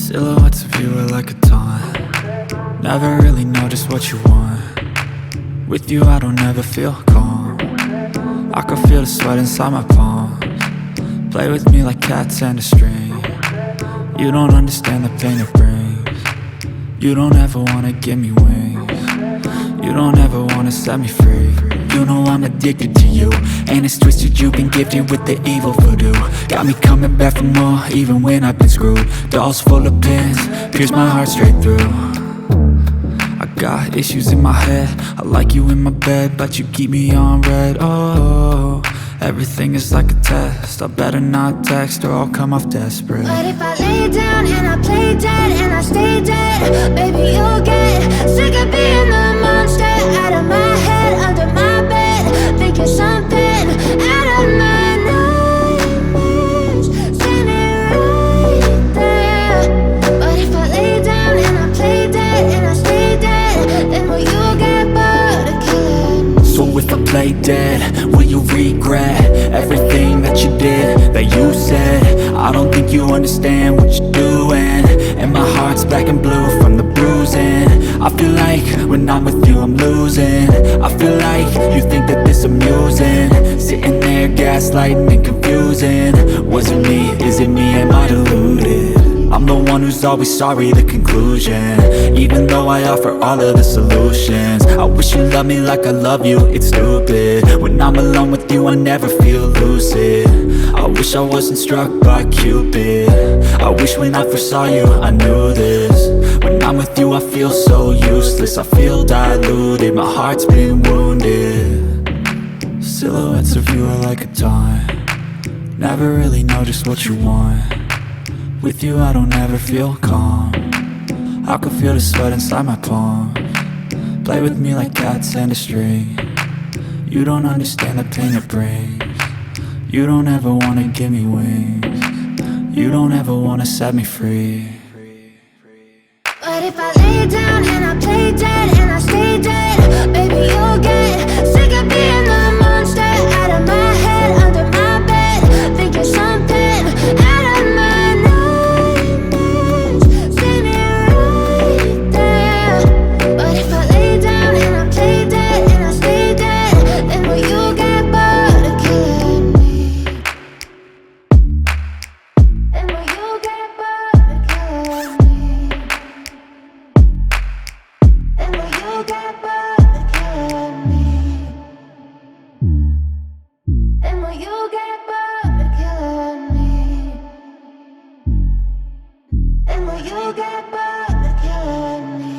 Silhouettes of you are like a taunt. Never really know just what you want. With you I don't ever feel calm. I can feel the sweat inside my palms. Play with me like cats and a string. You don't understand the pain it brings. You don't ever wanna give me wings. You don't ever wanna set me free. You know I'm addicted to you, and it's twisted, you've been gifted with the evil voodoo. Got me coming back for more, even when I've been screwed. Dolls full of pins, pierce my heart straight through. I got issues in my head, I like you in my bed, but you keep me on red. Oh, everything is like a test. I better not text or I'll come off desperate. But if I lay down and I play dead and I stay dead, baby, you'll get sick of being the monster out of my head, under my bed, thinking something out of my nightmares, standing right there. But if I lay down and I play dead and I stay dead, then will you get bored of killing? So if I play dead, will you regret everything that you did, that you said? I don't think you understand what you're doing, and my heart's black and blue from the bruising. I feel like when I'm with you I'm losing. I feel like you think that this amusing, sitting there gaslighting and confusing. Was it me? Is it me? Am I deluded? I'm the one who's always sorry, the conclusion, even though I offer all of the solutions. I wish you loved me like I love you, it's stupid. When I'm alone with you I never feel lucid. I wish I wasn't struck by Cupid. I wish when I first saw you I knew this. When I'm with you I feel so useless, I feel diluted, my heart's been wounded. Silhouettes of you are like a taunt. Never really know just what you want. With you I don't ever feel calm. I can feel the sweat inside my palms. Play with me like cats and a string. You don't understand the pain it brings. You don't ever wanna give me wings. You don't ever wanna set me free. But if I lay down and I play dead and I stay dead, baby, you'll get sick of being the monster out of my head, under my bed, thinking something out of my nightmares, standing right there. But if I lay down and I play dead and I stay dead, then will you get bored of killing me? Then will you get bored of killing me? And will you get bored of killing me? And will you get bored of killing me? And will you get bored of killing me?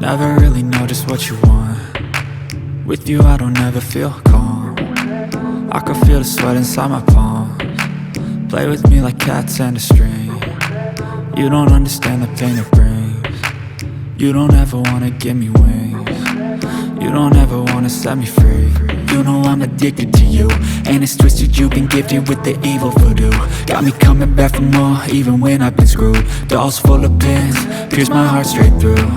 Never really know just what you want. With you I don't ever feel calm. I can feel the sweat inside my palms. Play with me like cats and a string. You don't understand the pain it brings. You don't ever wanna give me wings. You don't ever wanna set me free. You know I'm addicted to you, and it's twisted, you've been gifted with the evil voodoo. Got me coming back for more, even when I've been screwed. Dolls full of pins, pierce my heart straight through.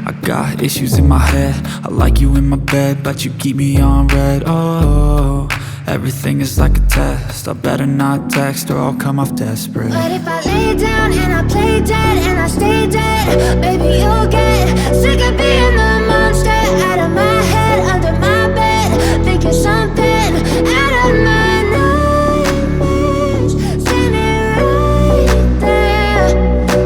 I got issues in my head, I like you in my bed, but you keep me on red. Oh, everything is like a test, I better not text or I'll come off desperate. But if I lay down and I play dead and I stay dead, baby you'll get sick of being the monster out of my head, under my bed, thinking something out of my nightmares, standing right there.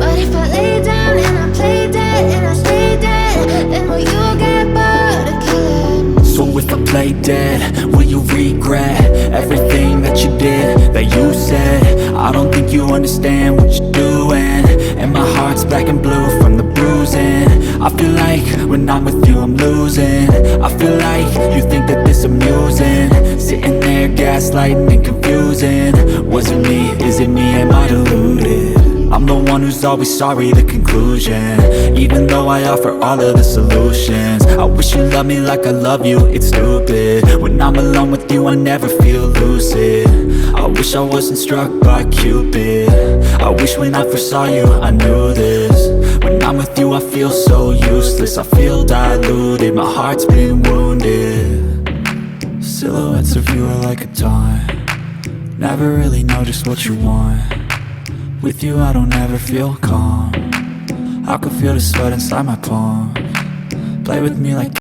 But if I lay down and I play dead and I stay dead, then will you get bored of killing me? So if I play dead, will you regret everything that you did, that you said? I don't think you understand what you're doing, and my heart's black and blue from the bruising. I feel like when I'm with you I'm losing. I feel like you think that this amusing, sitting there gaslighting and confusing. Was it me? Is it me? Am I deluded? I'm the one who's always sorry, the conclusion, even though I offer all of the solutions. I wish you loved me like I love you, it's stupid. When I'm alone with you I never feel lucid. I wish I wasn't struck by Cupid. I wish when I first saw you I knew this. When I'm with you I feel so useless, I feel diluted, my heart's been wounded. Silhouettes of you are like a taunt. Never really know just what you want. With you I don't ever feel calm. I can feel the sweat inside my palms. Play with me like